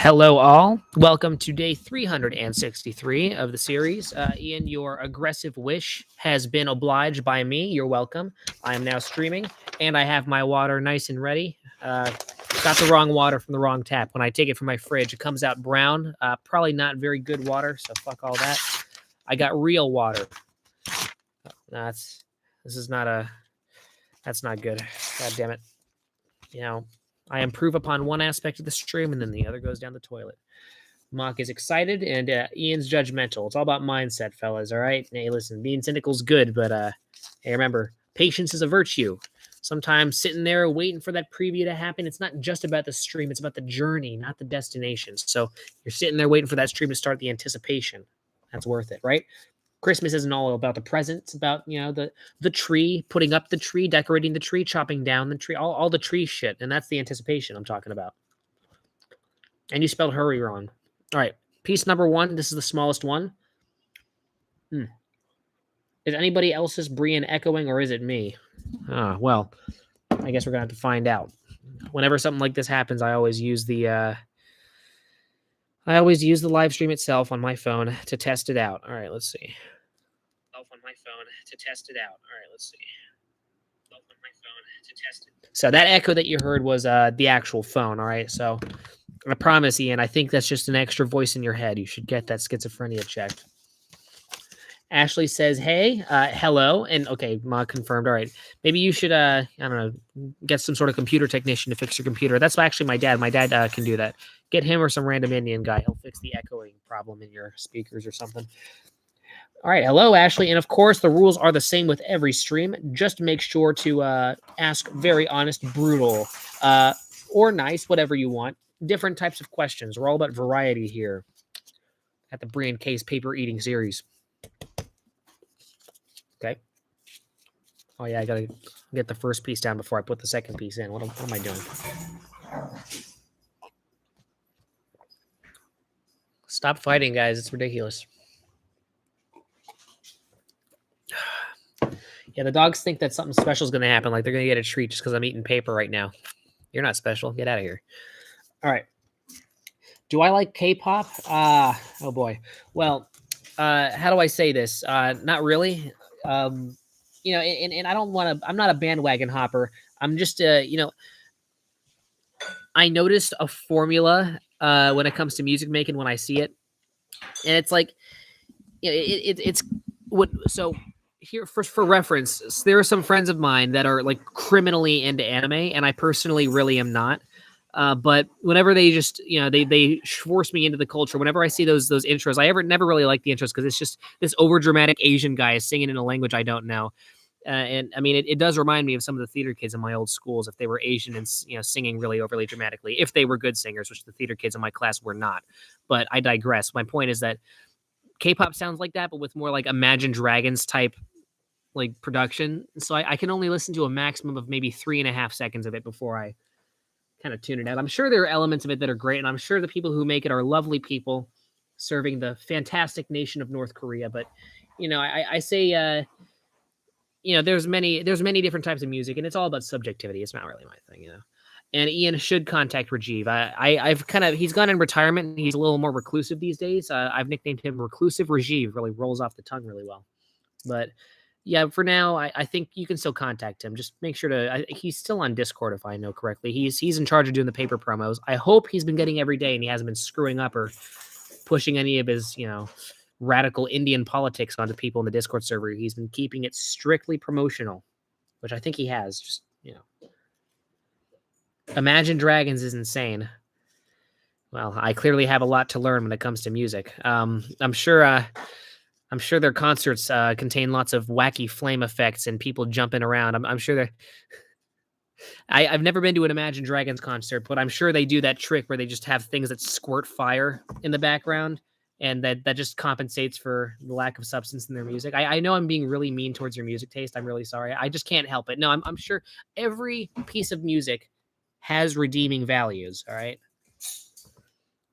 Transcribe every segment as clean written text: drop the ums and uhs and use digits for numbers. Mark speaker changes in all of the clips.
Speaker 1: Hello, all. Welcome to day 363 of the series. Ian, your aggressive wish has been obliged by me. You're welcome. I am now streaming, and I have my water nice and ready. Got the wrong water from the wrong tap. When I take it from my fridge, it comes out brown. Probably not very good water, so fuck all that. I got real water. That's not good. God damn it. I improve upon one aspect of the stream, and then the other goes down the toilet. Mock is excited, and Ian's judgmental. It's all about mindset, fellas, all right? Hey, listen, being cynical is good, but hey, remember, patience is a virtue. Sometimes sitting there waiting for that preview to happen, it's not just about the stream, it's about the journey, not the destination. So you're sitting there waiting for that stream to start, the anticipation. That's worth it, right? Christmas isn't all about the presents. It's about, the tree, putting up the tree, decorating the tree, chopping down the tree, all the tree shit. And that's the anticipation I'm talking about. And you spelled hurry wrong. All right. Piece number 1. This is the smallest one. Is anybody else's Brian echoing, or is it me? Well, I guess we're going to have to find out. Whenever something like this happens, I always use the live stream itself on my phone to test it out. All right, let's see. So that echo that you heard was the actual phone, all right? So I promise, Ian, I think that's just an extra voice in your head. You should get that schizophrenia checked. Ashley says, hey, hello. And okay, Ma confirmed. All right. Maybe you should, I don't know, get some sort of computer technician to fix your computer. That's actually my dad. My dad can do that. Get him or some random Indian guy. He'll fix the echoing problem in your speakers or something. All right. Hello, Ashley. And of course, the rules are the same with every stream. Just make sure to ask very honest, brutal, or nice, whatever you want. Different types of questions. We're all about variety here at the Brian Case paper eating series. Okay. Oh, yeah, I got to get the first piece down before I put the second piece in. What am I doing? Stop fighting, guys. It's ridiculous. Yeah, the dogs think that something special is going to happen. Like they're going to get a treat just because I'm eating paper right now. You're not special. Get out of here. All right. Do I like K-pop? Oh, boy. Well, how do I say this? Not really. And I don't want to, I'm not a bandwagon hopper. I'm just, I noticed a formula when it comes to music making when I see it. And it's like, it's what, so here for reference, there are some friends of mine that are like criminally into anime, and I personally really am not. But whenever they just, they force me into the culture, whenever I see those intros, I never really like the intros because it's just this over dramatic Asian guy singing in a language I don't know. And I mean, it does remind me of some of the theater kids in my old schools, if they were Asian and, singing really overly dramatically, if they were good singers, which the theater kids in my class were not. But I digress. My point is that K-pop sounds like that, but with more like Imagine Dragons type like production. So I can only listen to a maximum of maybe 3.5 seconds of it before I kind of tune it out. I'm sure there are elements of it that are great, and I'm sure the people who make it are lovely people serving the fantastic nation of North Korea. But I say there's many different types of music, and it's all about subjectivity. It's not really my thing, And Ian should contact Rajiv. He's gone in retirement, and he's a little more reclusive these days. I've nicknamed him Reclusive Rajiv. Really rolls off the tongue really well. But yeah, for now, I think you can still contact him. Just make sure to. He's still on Discord, if I know correctly. He's in charge of doing the paper promos. I hope he's been getting every day, and he hasn't been screwing up or pushing any of his, radical Indian politics onto people in the Discord server. He's been keeping it strictly promotional, which I think he has. Just Imagine Dragons is insane. Well, I clearly have a lot to learn when it comes to music. I'm sure their concerts contain lots of wacky flame effects and people jumping around. I'm sure they're... I've never been to an Imagine Dragons concert, but I'm sure they do that trick where they just have things that squirt fire in the background, and that just compensates for the lack of substance in their music. I know I'm being really mean towards your music taste. I'm really sorry. I just can't help it. No, I'm sure every piece of music has redeeming values, all right?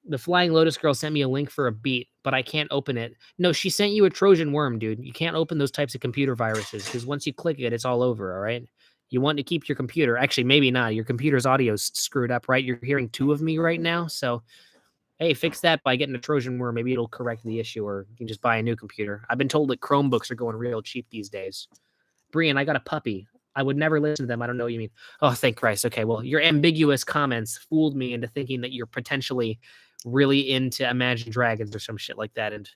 Speaker 1: The Flying Lotus girl sent me a link for a beat, but I can't open it. No, she sent you a Trojan worm, dude. You can't open those types of computer viruses because once you click it, it's all over, all right? You want to keep your computer. Actually, maybe not. Your computer's audio screwed up, right? You're hearing 2 of me right now, so hey, fix that by getting a Trojan worm. Maybe it'll correct the issue, or you can just buy a new computer. I've been told that Chromebooks are going real cheap these days. Brian, I got a puppy. I would never listen to them. I don't know what you mean. Oh, thank Christ. Okay, well, your ambiguous comments fooled me into thinking that you're potentially really into Imagine Dragons or some shit like that. And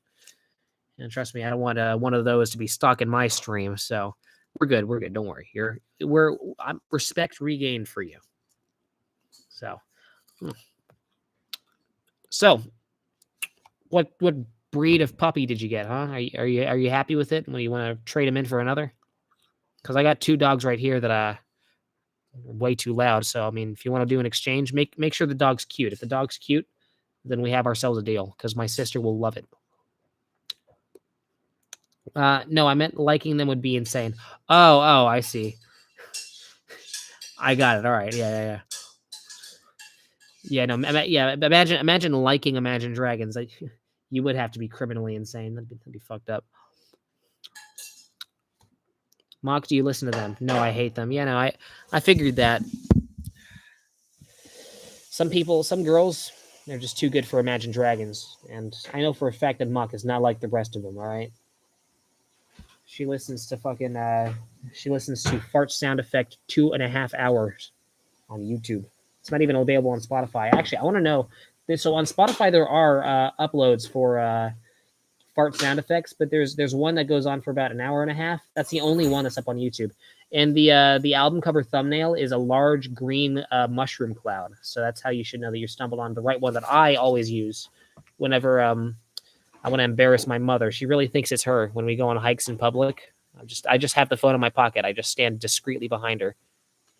Speaker 1: trust me, I don't want one of those to be stalking my stream. So we're good. We're good. Don't worry. I'm respect regained for you. So, what breed of puppy did you get? Huh? Are you happy with it? Well, you want to trade him in for another? Because I got 2 dogs right here that are way too loud. So I mean, if you want to do an exchange, make sure the dog's cute. If the dog's cute, then we have ourselves a deal. Because my sister will love it. No, I meant liking them would be insane. Oh, I see. I got it. All right. Yeah. Yeah, no, yeah. Imagine liking Imagine Dragons. Like, you would have to be criminally insane. That'd be fucked up. Mock, do you listen to them? No, I hate them. Yeah, no, I figured that. Some people, some girls, they're just too good for Imagine Dragons, and I know for a fact that Mock is not like the rest of them. All right. She listens to fart sound effect 2.5 hours on YouTube. It's not even available on Spotify. Actually, I want to know. So on Spotify, there are uploads for fart sound effects, but there's one that goes on for about 1.5 hours. That's the only one that's up on YouTube. And the album cover thumbnail is a large green mushroom cloud. So that's how you should know that you stumbled on the right one that I always use whenever I want to embarrass my mother. She really thinks it's her when we go on hikes in public. I just have the phone in my pocket. I just stand discreetly behind her.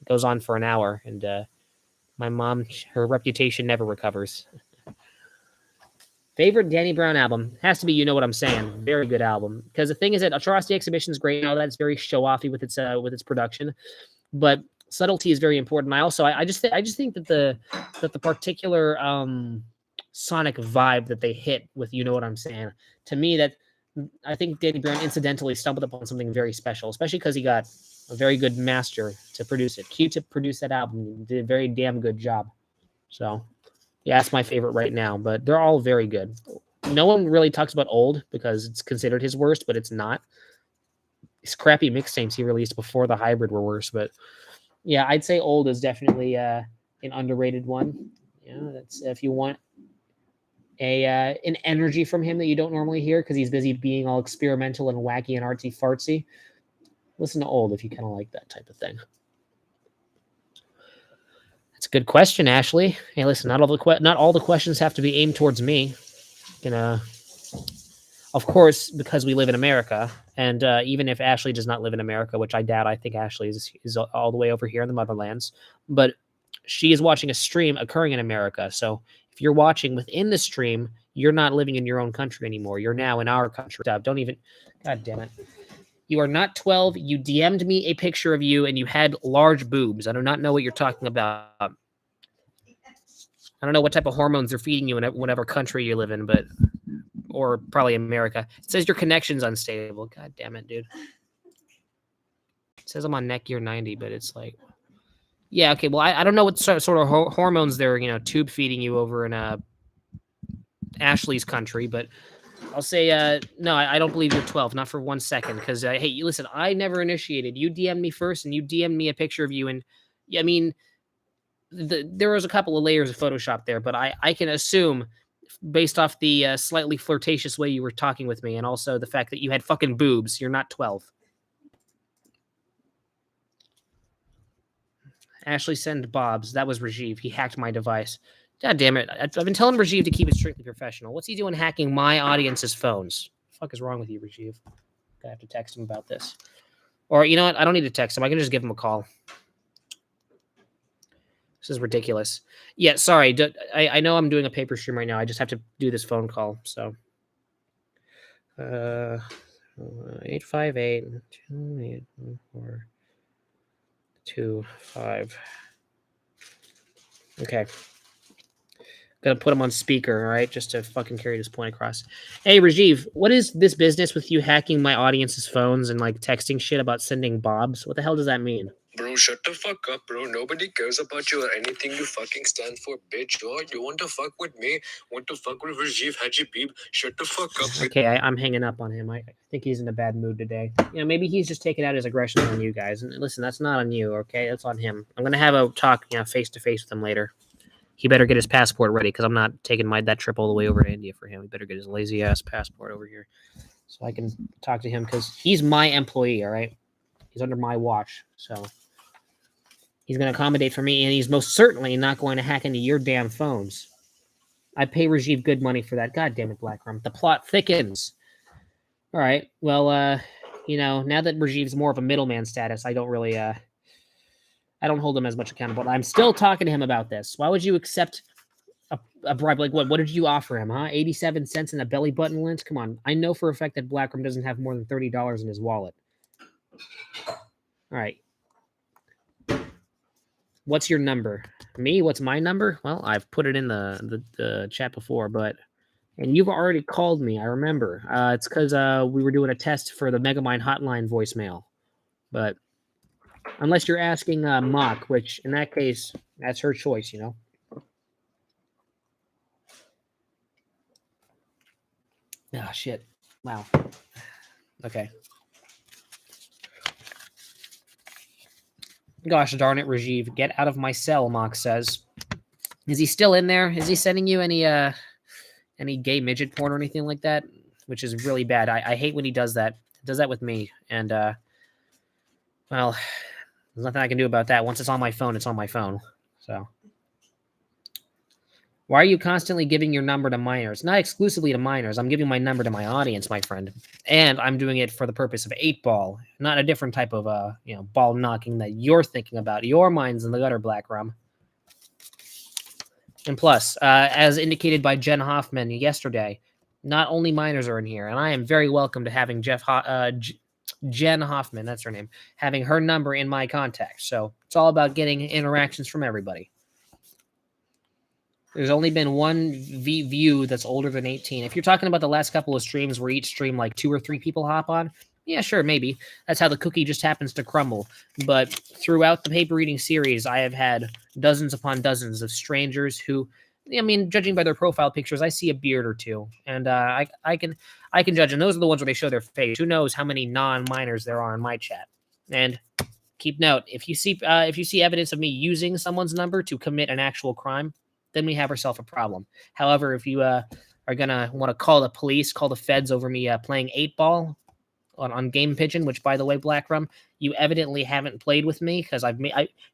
Speaker 1: It goes on for 1 hour, and my mom, her reputation never recovers. Favorite Danny Brown album has to be You Know What I'm Saying. Very good album. Because the thing is that Atrocity Exhibition is great. Now that's very show-offy with its production, but subtlety is very important. I just think that the particular sonic vibe that they hit with You Know What I'm Saying, to me, that I think Danny Brown incidentally stumbled upon something very special, especially because he got a very good master to produce it. Q-Tip produced that album. He did a very damn good job. So, yeah, that's my favorite right now, but they're all very good. No one really talks about Old because it's considered his worst, but it's not. His crappy mixtapes he released before the Hybrid were worse, but yeah, I'd say Old is definitely an underrated one. Yeah, that's if you want an energy from him that you don't normally hear because he's busy being all experimental and wacky and artsy fartsy. Listen to Old if you kind of like that type of thing. That's a good question, Ashley. Hey, listen, not all the questions have to be aimed towards me. Of course, because we live in America, and even if Ashley does not live in America, which I doubt, I think Ashley is all the way over here in the motherlands, but she is watching a stream occurring in America. So if you're watching within the stream, you're not living in your own country anymore. You're now in our country. Don't even, God damn it. You are not 12. You DM'd me a picture of you and you had large boobs. I do not know what you're talking about. I don't know what type of hormones they're feeding you in whatever country you live in, or probably America. It says your connection's unstable. God damn it, dude. It says I'm on Netgear 90, but it's like, yeah, okay. Well, I don't know what sort of hormones they're, tube feeding you over in Ashley's country, but I'll say, no, I don't believe you're 12, not for 1 second. Because, hey, listen, I never initiated. You DM'd me first, and you DM'd me a picture of you. And, I mean, there was a couple of layers of Photoshop there, but I can assume, based off the slightly flirtatious way you were talking with me, and also the fact that you had fucking boobs, you're not 12. Ashley send Bob's. That was Rajiv. He hacked my device. God damn it. I've been telling Rajiv to keep it strictly professional. What's he doing hacking my audience's phones? What the fuck is wrong with you, Rajiv? I have to text him about this. Or, you know what? I don't need to text him. I can just give him a call. This is ridiculous. Yeah, sorry. I know I'm doing a paper stream right now. I just have to do this phone call. So, 858-2814-25. Okay. Gonna put him on speaker, all right, just to fucking carry this point across. Hey, Rajiv, what is this business with you hacking my audience's phones and like texting shit about sending Bobs? What the hell does that mean?
Speaker 2: Bro, shut the fuck up, bro. Nobody cares about you or anything you fucking stand for, bitch. Oh, you want to fuck with me? Want to fuck with Rajiv Hajipib? Shut the fuck up, bitch.
Speaker 1: Okay, I'm hanging up on him. I think he's in a bad mood today. Maybe he's just taking out his aggression on you guys. And listen, that's not on you, okay? That's on him. I'm gonna have a talk, face to face with him later. He better get his passport ready because I'm not taking that trip all the way over to India for him. He better get his lazy ass passport over here so I can talk to him because he's my employee. All right, he's under my watch, so he's going to accommodate for me, and he's most certainly not going to hack into your damn phones. I pay Rajiv good money for that. God damn it, Blackrum. The plot thickens. All right. Well, now that Rajiv's more of a middleman status, I don't really, I don't hold him as much accountable. I'm still talking to him about this. Why would you accept a bribe? Like, what did you offer him, huh? 87 cents in a belly button lint? Come on. I know for a fact that Blackrum doesn't have more than $30 in his wallet. All right. What's your number? Me? What's my number? Well, I've put it in the chat before, and you've already called me. I remember. It's because we were doing a test for the Megamind hotline voicemail. But unless you're asking Mock, which in that case, that's her choice, Oh, shit. Wow. Okay. Gosh darn it, Rajiv. Get out of my cell, Mock says. Is he still in there? Is he sending you any gay midget porn or anything like that? Which is really bad. I hate when he does that. He does that with me. And, well, there's nothing I can do about that. Once it's on my phone, it's on my phone. So, why are you constantly giving your number to minors? Not exclusively to minors. I'm giving my number to my audience, my friend. And I'm doing it for the purpose of 8-ball, not a different type of, ball knocking that you're thinking about. Your mind's in the gutter, Blackrum. And plus, as indicated by Jen Hoffman yesterday, not only minors are in here, and I am very welcome to having Jen Hoffman, that's her name, having her number in my contacts. So it's all about getting interactions from everybody. There's only been one view that's older than 18. If you're talking about the last couple of streams where each stream like 2 or 3 people hop on, yeah, sure, maybe. That's how the cookie just happens to crumble. But throughout the paper reading series, I have had dozens upon dozens of strangers who, judging by their profile pictures, I see a beard or two, and I can judge. And those are the ones where they show their face. Who knows how many non-minors there are in my chat? And keep note, if you see evidence of me using someone's number to commit an actual crime, then we have ourselves a problem. However, if you are gonna want to call the police, call the feds over me playing 8-ball on Game Pigeon, which by the way, Blackrum, you evidently haven't played with me because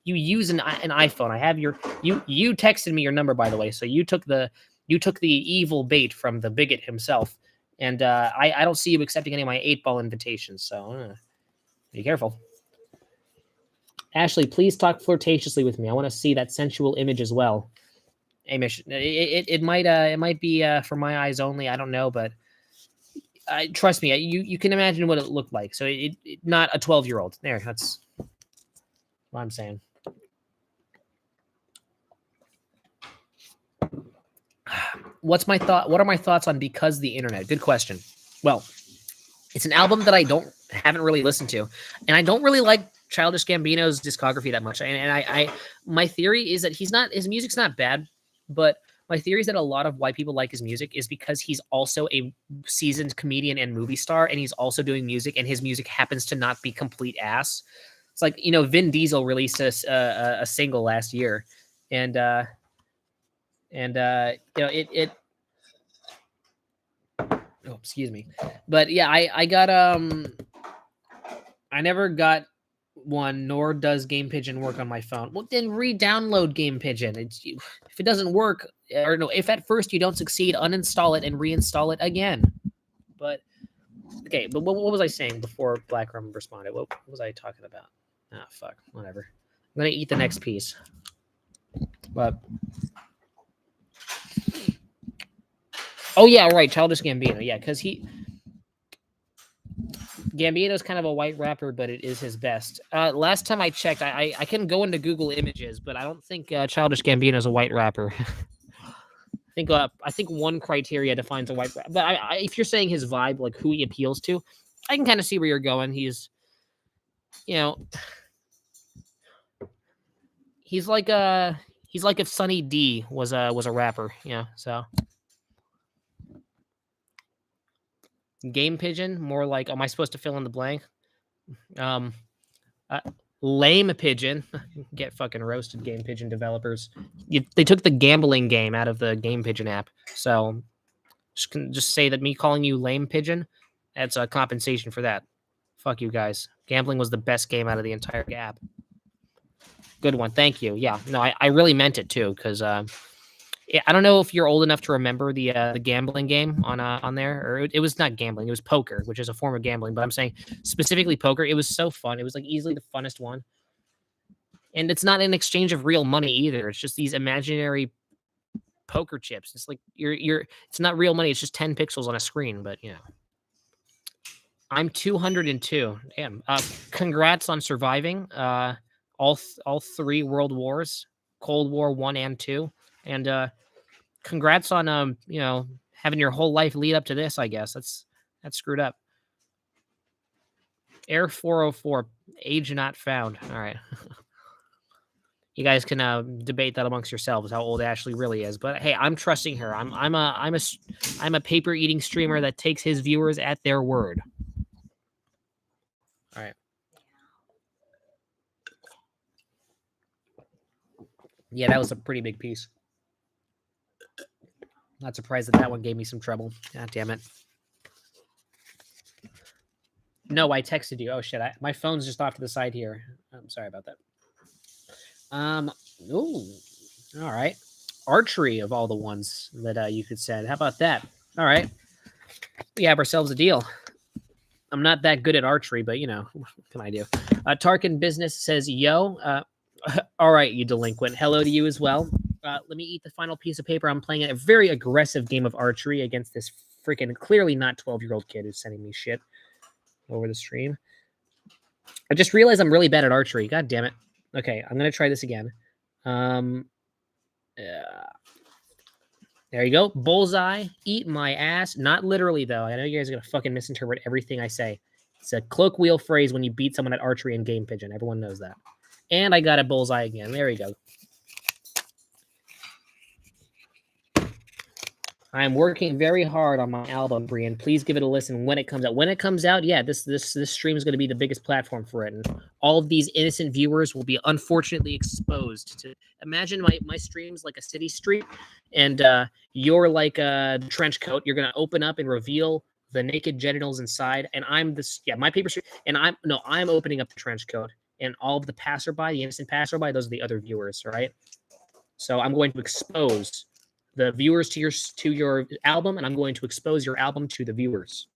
Speaker 1: you use an iPhone. I have you texted me your number, by the way, so you took the evil bait from the bigot himself, and I don't see you accepting any of my 8-ball invitations, so be careful. Ashley, please talk flirtatiously with me. I want to see that sensual image as well. Amish, it might be for my eyes only. I don't know, but trust me, you can imagine what it looked like. So it not a 12-year-old. There, that's what I'm saying. What are my thoughts on Because the Internet? Good question. Well, it's an album that I haven't really listened to, and I don't really like Childish Gambino's discography that much. And I my theory is that his music's not bad, but my theory is that a lot of why people like his music is because he's also a seasoned comedian and movie star, and he's also doing music, and his music happens to not be complete ass. It's like, Vin Diesel released a single last year, and it oh, excuse me. But yeah, I got I never got one, nor does Game Pigeon work on my phone. Well, then re-download Game Pigeon. If it doesn't work, or no, if at first you don't succeed, uninstall it and reinstall it again. But okay, but what was I saying before Blackrum responded? What was I talking about? Ah, fuck, whatever. I'm gonna eat the next piece. But oh yeah, right, Childish Gambino. Yeah, because Gambino's kind of a white rapper, but it is his best. Last time I checked, I can go into Google Images, but I don't think Childish Gambino is a white rapper. I think one criteria defines a white rapper. But if you're saying his vibe, like who he appeals to, I can kind of see where you're going. He's, He's like if Sunny D was a rapper, yeah. So Game Pigeon, more like, am I supposed to fill in the blank? Um, Lame Pigeon, get fucking roasted, Game Pigeon developers. They took the gambling game out of the Game Pigeon app, so just say that me calling you Lame Pigeon, that's a compensation for that. Fuck you guys. Gambling was the best game out of the entire app. Good one, thank you. Yeah, no, I really meant it too, because I don't know if you're old enough to remember the gambling game on there, or it was not gambling, it was poker, which is a form of gambling. But I'm saying specifically poker. It was so fun. It was like easily the funnest one, and it's not an exchange of real money either. It's just these imaginary poker chips. It's like it's not real money. It's just 10 pixels on a screen. But I'm 202. Damn. Congrats on surviving all 3 world wars, Cold War 1 and 2, and congrats on having your whole life lead up to this. I guess that's screwed up. Air 404, age not found. All right. You guys can debate that amongst yourselves how old Ashley really is, but hey, I'm trusting her. I'm a paper eating streamer that takes his viewers at their word. All right. Yeah, that was a pretty big piece. Not surprised that one gave me some trouble. God damn it. No, I texted you. Oh shit, my phone's just off to the side here. I'm sorry about that. Ooh, all right. Archery of all the ones that you could send. How about that? All right. We have ourselves a deal. I'm not that good at archery, but what can I do? Tarkin Business says, yo, all right, you delinquent. Hello to you as well. Let me eat the final piece of paper. I'm playing a very aggressive game of archery against this freaking clearly not 12-year-old kid who's sending me shit over the stream. I just realized I'm really bad at archery. God damn it. Okay, I'm going to try this again. There you go. Bullseye. Eat my ass. Not literally, though. I know you guys are going to fucking misinterpret everything I say. It's a colloquial phrase when you beat someone at archery and Game Pigeon. Everyone knows that. And I got a bullseye again. There we go. I'm working very hard on my album, Brian. Please give it a listen when it comes out. When it comes out, yeah, this stream is going to be the biggest platform for it, and all of these innocent viewers will be unfortunately exposed to. Imagine my streams like a city street, and you're like a trench coat. You're going to open up and reveal the naked genitals inside, and I'm this. Yeah, my paper street, and I'm opening up the trench coat, and all of the passerby, the innocent passerby, those are the other viewers, right? So I'm going to expose the viewers to your album, and I'm going to expose your album to the viewers.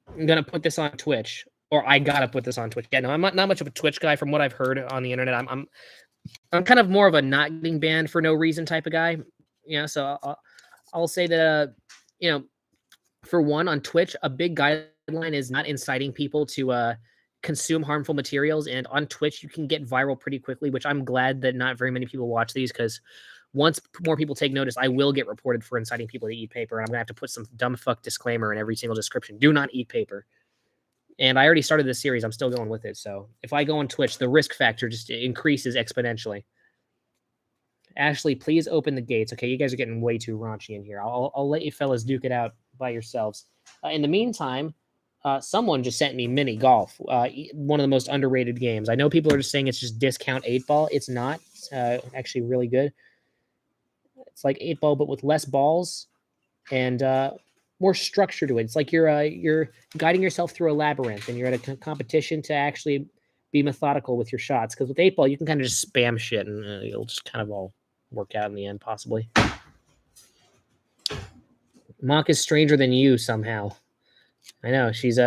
Speaker 1: I'm gonna put this on Twitch, or I gotta put this on Twitch. Yeah, no, I'm not much of a Twitch guy from what I've heard on the internet. I'm kind of more of a not getting banned for no reason type of guy. So I'll say that for one, on Twitch, a big guideline is not inciting people to consume harmful materials, and on Twitch you can get viral pretty quickly, which I'm glad that not very many people watch these, because once more people take notice, I will get reported for inciting people to eat paper, and I'm gonna have to put some dumb fuck disclaimer in every single description. Do not eat paper. And I already started this series. I'm still going with it. So if I go on Twitch, the risk factor just increases exponentially. Ashley, please open the gates. Okay, you guys are getting way too raunchy in here. I'll let you fellas duke it out by yourselves. In the meantime, someone just sent me Mini Golf, one of the most underrated games. I know people are just saying it's just discount 8-ball. It's not. It's actually really good. It's like 8-ball, but with less balls and more structure to it. It's like you're guiding yourself through a labyrinth, and you're at a competition to actually be methodical with your shots. Because with 8-ball, you can kind of just spam shit, and it'll just kind of all work out in the end, possibly. Mock is stranger than you somehow. I know she's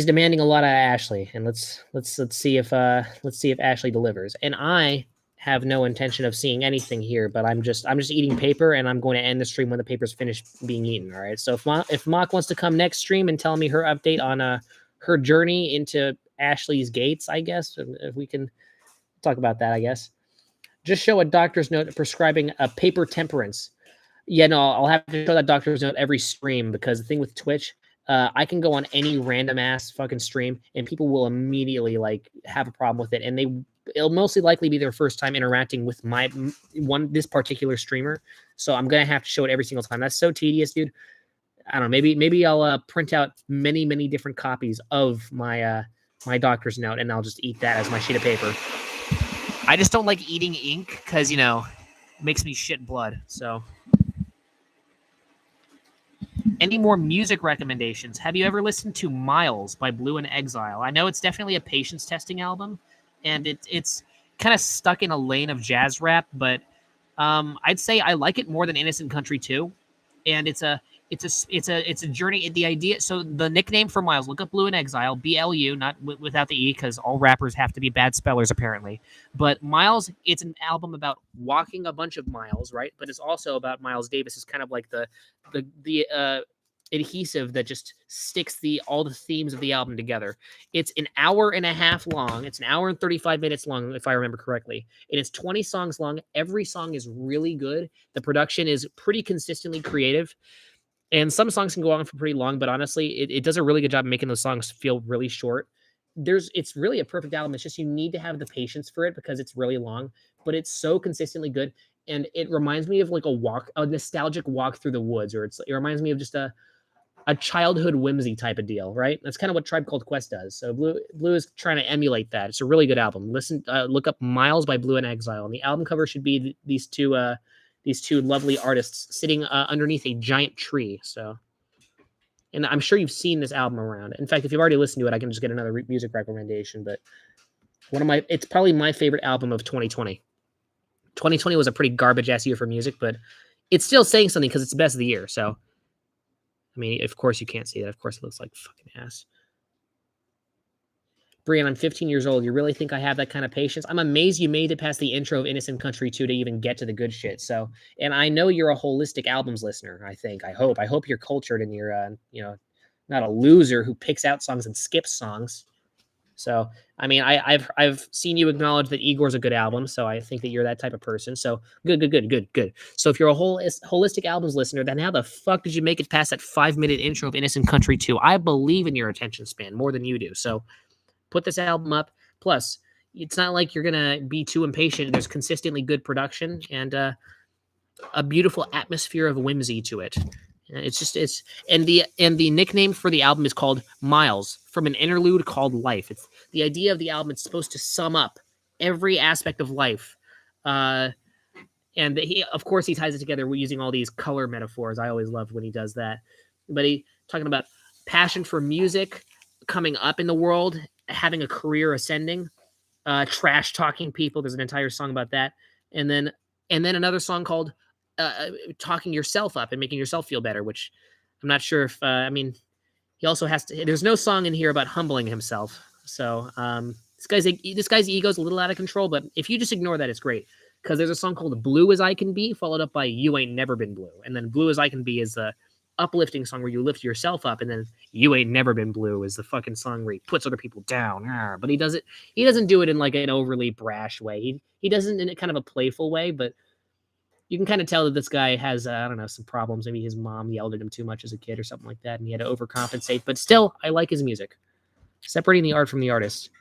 Speaker 1: demanding a lot of Ashley, and let's see if Ashley delivers. And I have no intention of seeing anything here, but I'm just eating paper, and I'm going to end the stream when the paper's finished being eaten. All right. So if Mock wants to come next stream and tell me her update on her journey into Ashley's gates, I guess if we can talk about that, I guess. Just show a doctor's note prescribing a paper temperance. Yeah, no, I'll have to show that doctor's note every stream, because the thing with Twitch, I can go on any random ass fucking stream and people will immediately like have a problem with it, and it'll mostly likely be their first time interacting with this particular streamer. So I'm gonna have to show it every single time. That's so tedious, dude. I don't know. Maybe I'll print out many different copies of my my doctor's note, and I'll just eat that as my sheet of paper. I just don't like eating ink because it makes me shit blood. So, any more music recommendations? Have you ever listened to Miles by Blue and Exile? I know it's definitely a patience testing album, and it's kind of stuck in a lane of jazz rap, but I'd say I like it more than Innocent Country 2, and it's a journey. The idea. So the nickname for Miles, look up Blue and Exile, BLU, not without the E, because all rappers have to be bad spellers apparently. But Miles, it's an album about walking a bunch of miles, right? But it's also about Miles Davis is kind of like the adhesive that just sticks all the themes of the album together. It's an hour and a half long. It's an hour and 35 minutes long, if I remember correctly. And it's 20 songs long. Every song is really good. The production is pretty consistently creative. And some songs can go on for pretty long, but honestly, it does a really good job of making those songs feel really short. It's really a perfect album. It's just you need to have the patience for it because it's really long, but it's so consistently good. And it reminds me of like a nostalgic walk through the woods, or it reminds me of just a childhood whimsy type of deal, right? That's kind of what Tribe Called Quest does. So Blue is trying to emulate that. It's a really good album. Look up Miles by Blue and Exile, and the album cover should be these two lovely artists sitting underneath a giant tree. So, and I'm sure you've seen this album around. In fact, if you've already listened to it, I can just get another music recommendation. But it's probably my favorite album of 2020. 2020 was a pretty garbage ass year for music, but it's still saying something because it's the best of the year. So, I mean, of course you can't see that. Of course it looks like fucking ass. Brian, I'm 15 years old. You really think I have that kind of patience? I'm amazed you made it past the intro of Innocent Country 2 to even get to the good shit. So, and I know you're a holistic albums listener, I think. I hope you're cultured and you're, not a loser who picks out songs and skips songs. So, I mean, I've seen you acknowledge that Igor's a good album, so I think that you're that type of person. So, good. So, if you're a holistic albums listener, then how the fuck did you make it past that 5-minute intro of Innocent Country 2? I believe in your attention span more than you do. So, put this album up. Plus, it's not like you're gonna be too impatient. There's consistently good production and a beautiful atmosphere of whimsy to it. And the nickname for the album is called Miles, from an interlude called Life. It's the idea of the album. It's supposed to sum up every aspect of life. And of course he ties it together using all these color metaphors. I always love when he does that. But he talking about passion for music, coming up in the world, having a career ascending, trash talking people. There's an entire song about that. And then another song called talking yourself up and making yourself feel better, which I'm not sure if, he also has to, there's no song in here about humbling himself. So this guy's ego is a little out of control, but if you just ignore that, it's great. Because there's a song called Blue as I Can Be, followed up by You Ain't Never Been Blue. And then Blue as I Can Be is the uplifting song where you lift yourself up, and then You Ain't Never Been Blue is the fucking song where he puts other people down. But he doesn't do it in like an overly brash way. He does it in a kind of a playful way, but you can kind of tell that this guy has I don't know, some problems. Maybe his mom yelled at him too much as a kid or something like that, and he had to overcompensate. But still, I like his music. Separating the art from the artist.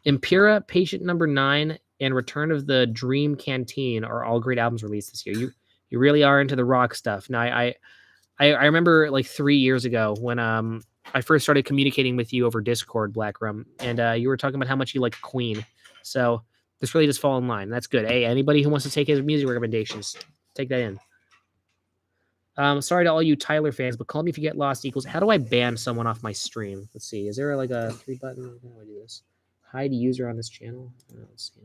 Speaker 1: Impera, Patient Number 9, and Return of the Dream Canteen are all great albums released this year. You really are into the rock stuff. Now, I remember like 3 years ago when I first started communicating with you over Discord, Blackrum, and you were talking about how much you like Queen. So this really just fall in line. That's good. Hey, anybody who wants to take his music recommendations, take that in. Sorry to all you Tyler fans, but call me if you get lost equals. How do I ban someone off my stream? Let's see. Is there like a 3 button? How do I do this? Hide user on this channel. Let's see.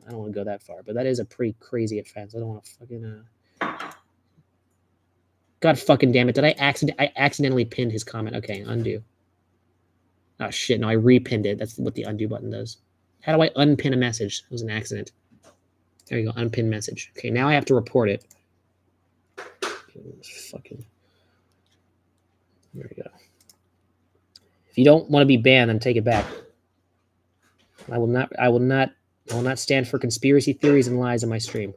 Speaker 1: I don't want to go that far, but that is a pretty crazy offense. I don't want to fucking. God fucking damn it! Did I accidentally pinned his comment? Okay, undo. Oh shit! No, I repinned it. That's what the undo button does. How do I unpin a message? It was an accident. There you go. Unpin message. Okay, now I have to report it. Fucking. There we go. If you don't want to be banned, then take it back. I will not stand for conspiracy theories and lies on my stream.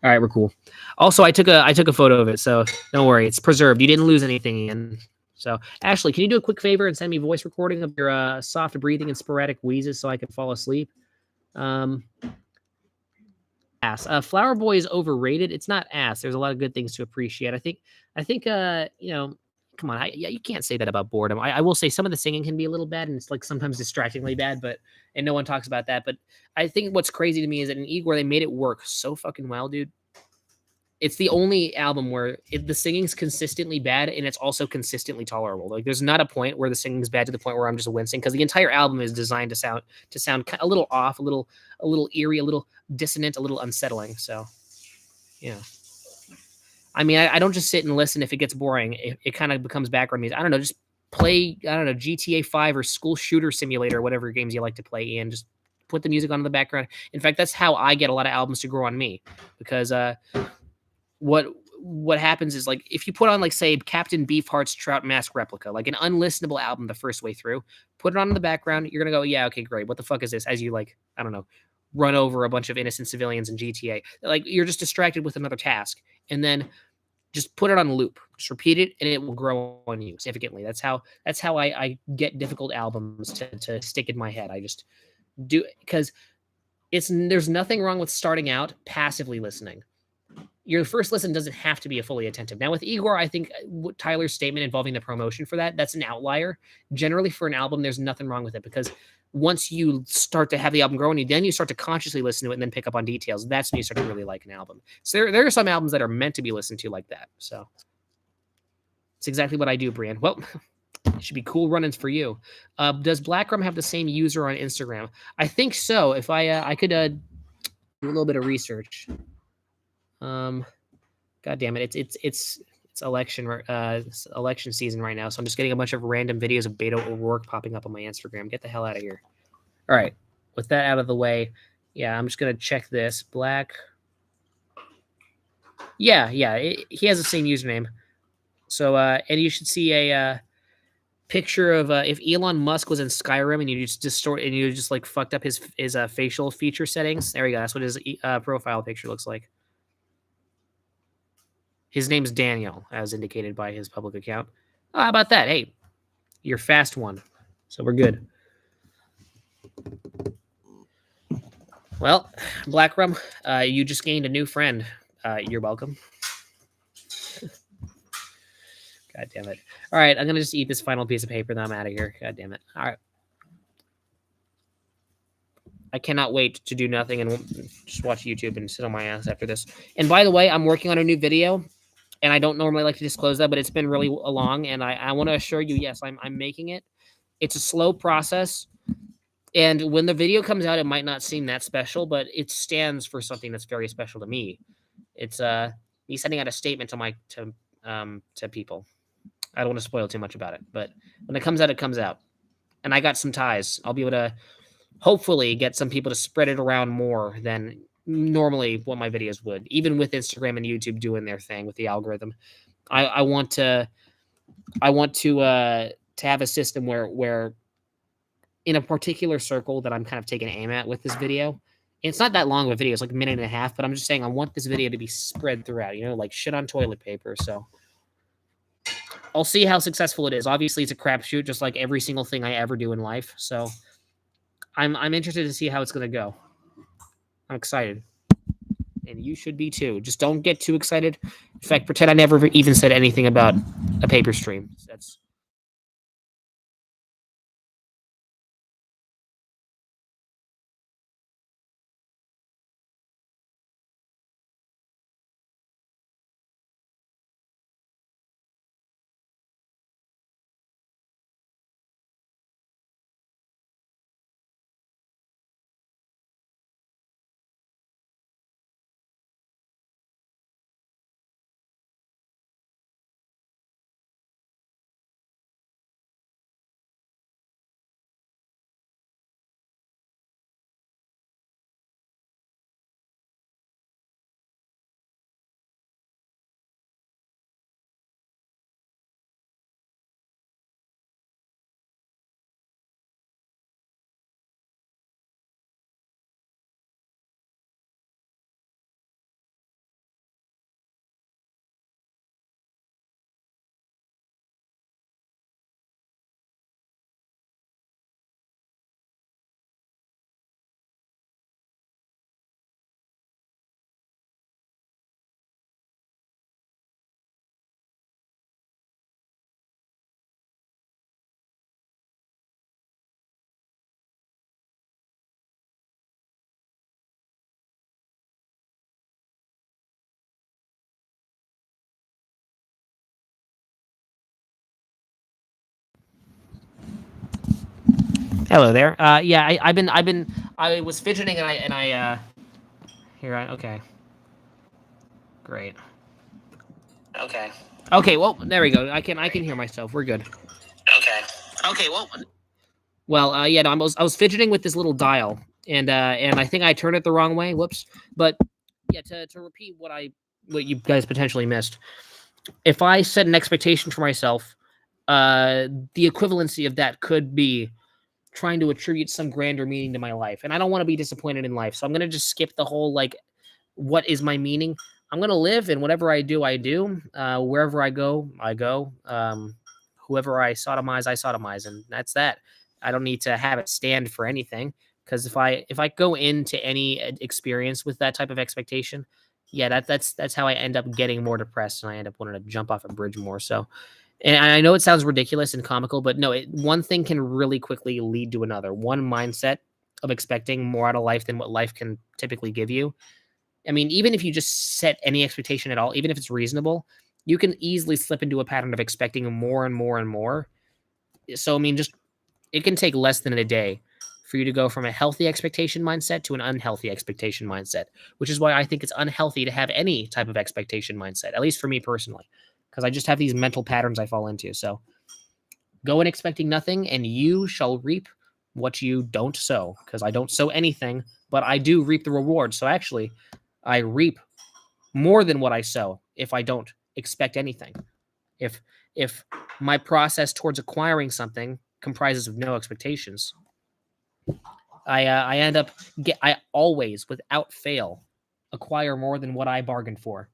Speaker 1: All right, we're cool. Also, I took a photo of it, so don't worry, it's preserved. You didn't lose anything, Ian. So, Ashley, can you do a quick favor and send me a voice recording of your soft breathing and sporadic wheezes so I can fall asleep? Um, ass. Flower Boy is overrated. It's not ass. There's a lot of good things to appreciate. You know, come on, you can't say that about boredom. I will say some of the singing can be a little bad, and it's like sometimes distractingly bad, and no one talks about that. But I think what's crazy to me is that in Igor they made it work so fucking well, dude. It's the only album where the singing's consistently bad and it's also consistently tolerable. Like there's not a point where the singing's bad to the point where I'm just wincing because the entire album is designed to sound a little off, a little eerie, a little dissonant, a little unsettling. So, yeah. I mean, I don't just sit and listen if it gets boring. It kind of becomes background music. I don't know, just play, I don't know, GTA 5 or School Shooter Simulator, whatever games you like to play, and just put the music on in the background. In fact, that's how I get a lot of albums to grow on me because what happens is like if you put on like say Captain Beefheart's Trout Mask Replica, like an unlistenable album the first way through, put it on in the background, you're gonna go, yeah, okay, great. What the fuck is this? As you like, I don't know, run over a bunch of innocent civilians in GTA. Like you're just distracted with another task. And then just put it on loop. Just repeat it and it will grow on you significantly. That's how I get difficult albums to stick in my head. I just do because there's nothing wrong with starting out passively listening. Your first listen doesn't have to be a fully attentive. Now with Igor, I think Tyler's statement involving the promotion for that's an outlier. Generally for an album, there's nothing wrong with it because once you start to have the album grow on you, then you start to consciously listen to it and then pick up on details. That's when you start to really like an album. So there are some albums that are meant to be listened to like that. So it's exactly what I do, Brian. Well, it should be cool run-ins for you. Does Blackrum have the same user on Instagram? I think so. If I could do a little bit of research. God damn it! It's election season right now, so I'm just getting a bunch of random videos of Beto O'Rourke popping up on my Instagram. Get the hell out of here! All right, with that out of the way, yeah, I'm just gonna check this. Black. Yeah, he has the same username. So, and you should see a picture of if Elon Musk was in Skyrim and you just like fucked up his facial feature settings. There we go. That's what his profile picture looks like. His name's Daniel, as indicated by his public account. Oh, how about that? Hey, you're fast one. So we're good. Well, Blackrum, you just gained a new friend. You're welcome. God damn it. All right, I'm going to just eat this final piece of paper, then I'm out of here. God damn it. All right. I cannot wait to do nothing and just watch YouTube and sit on my ass after this. And by the way, I'm working on a new video. And I don't normally like to disclose that, but it's been really long. And I want to assure you, yes, I'm making it. It's a slow process. And when the video comes out, it might not seem that special, but it stands for something that's very special to me. It's me sending out a statement to people. I don't want to spoil too much about it, but when it comes out, it comes out. And I got some ties. I'll be able to hopefully get some people to spread it around more than normally what my videos would, even with Instagram and YouTube doing their thing with the algorithm. I want to have a system where in a particular circle that I'm kind of taking aim at with this video. It's not that long of a video, it's like a minute and a half, but I'm just saying I want this video to be spread throughout, like shit on toilet paper. So I'll see how successful it is. Obviously, it's a crapshoot, just like every single thing I ever do in life. So I'm interested to see how it's gonna go. I'm excited. And you should be too. Just don't get too excited. In fact, pretend I never even said anything about a paper stream. That's Hello there. Yeah, I was fidgeting and I okay. Great. Okay, well, there we go. I can hear myself. We're good. Okay, well, yeah, no, I was fidgeting with this little dial, and I think I turned it the wrong way. Whoops. But yeah, to repeat what you guys potentially missed. If I set an expectation for myself, the equivalency of that could be trying to attribute some grander meaning to my life, and I don't want to be disappointed in life, so I'm gonna just skip the whole like, what is my meaning? I'm gonna live, and whatever I do, I do. Wherever I go, I go. Whoever I sodomize, and that's that. I don't need to have it stand for anything, because if I go into any experience with that type of expectation, yeah, that's how I end up getting more depressed, and I end up wanting to jump off a bridge more. So, and I know it sounds ridiculous and comical, but no, one thing can really quickly lead to another. One mindset of expecting more out of life than what life can typically give you. I mean, even if you just set any expectation at all, even if it's reasonable, you can easily slip into a pattern of expecting more and more and more. So, I mean, just it can take less than a day for you to go from a healthy expectation mindset to an unhealthy expectation mindset, which is why I think it's unhealthy to have any type of expectation mindset, at least for me personally, because I just have these mental patterns I fall into. So, go in expecting nothing, and you shall reap what you don't sow, because I don't sow anything, but I do reap the reward. So, actually, I reap more than what I sow if I don't expect anything. If my process towards acquiring something comprises of no expectations, I end up I always, without fail, acquire more than what I bargained for.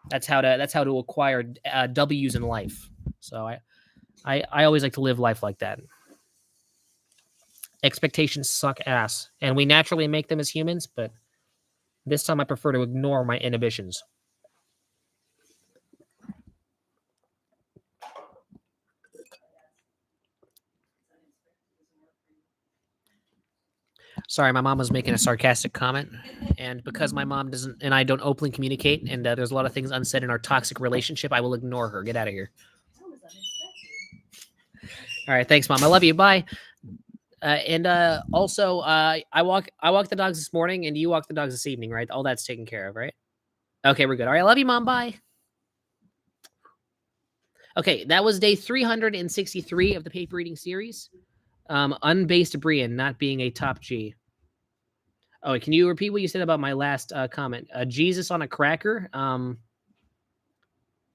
Speaker 1: That's how to acquire W's in life. So I always like to live life like that. Expectations suck ass, and we naturally make them as humans, but this time I prefer to ignore my inhibitions. Sorry, my mom was making a sarcastic comment, and because my mom doesn't and I don't openly communicate, and there's a lot of things unsaid in our toxic relationship, I will ignore her. Get out of here. All right, thanks, mom. I love you. Bye. And also, I walk the dogs this morning, and you walk the dogs this evening, right? All that's taken care of, right? Okay, we're good. All right, I love you, mom. Bye. Okay, that was day 363 of the paper reading series. Unbased Brian not being a top G. Oh, can you repeat what you said about my last comment? Jesus on a cracker.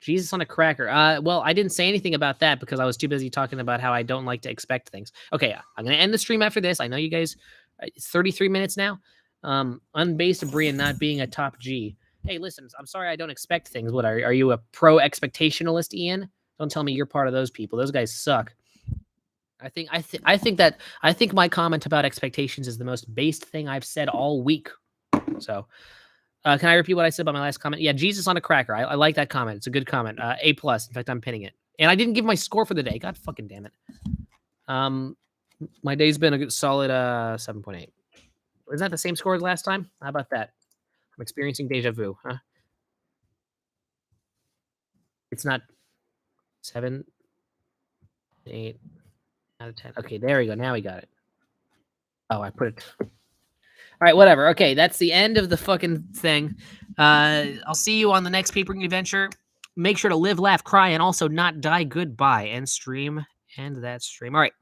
Speaker 1: Jesus on a cracker. Well, I didn't say anything about that because I was too busy talking about how I don't like to expect things. Okay, I'm gonna end the stream after this. I know you guys. It's 33 minutes now. Unbased Brian not being a top G. Hey, listen, I'm sorry I don't expect things. What are you, a pro expectationalist, Ian? Don't tell me you're part of those people. Those guys suck. I think my comment about expectations is the most based thing I've said all week. So, can I repeat what I said about my last comment? Yeah, Jesus on a cracker. I like that comment. It's a good comment. A plus. In fact, I'm pinning it. And I didn't give my score for the day. God fucking damn it. My day's been a good solid 7.8. Is that the same score as last time? How about that? I'm experiencing deja vu, huh? It's not 7, 8 out of 10. Okay, there we go. Now we got it. Oh, I put it. All right, whatever. Okay, that's the end of the fucking thing. I'll see you on the next papering adventure. Make sure to live, laugh, cry, and also not die. Goodbye. End stream. End that stream. All right.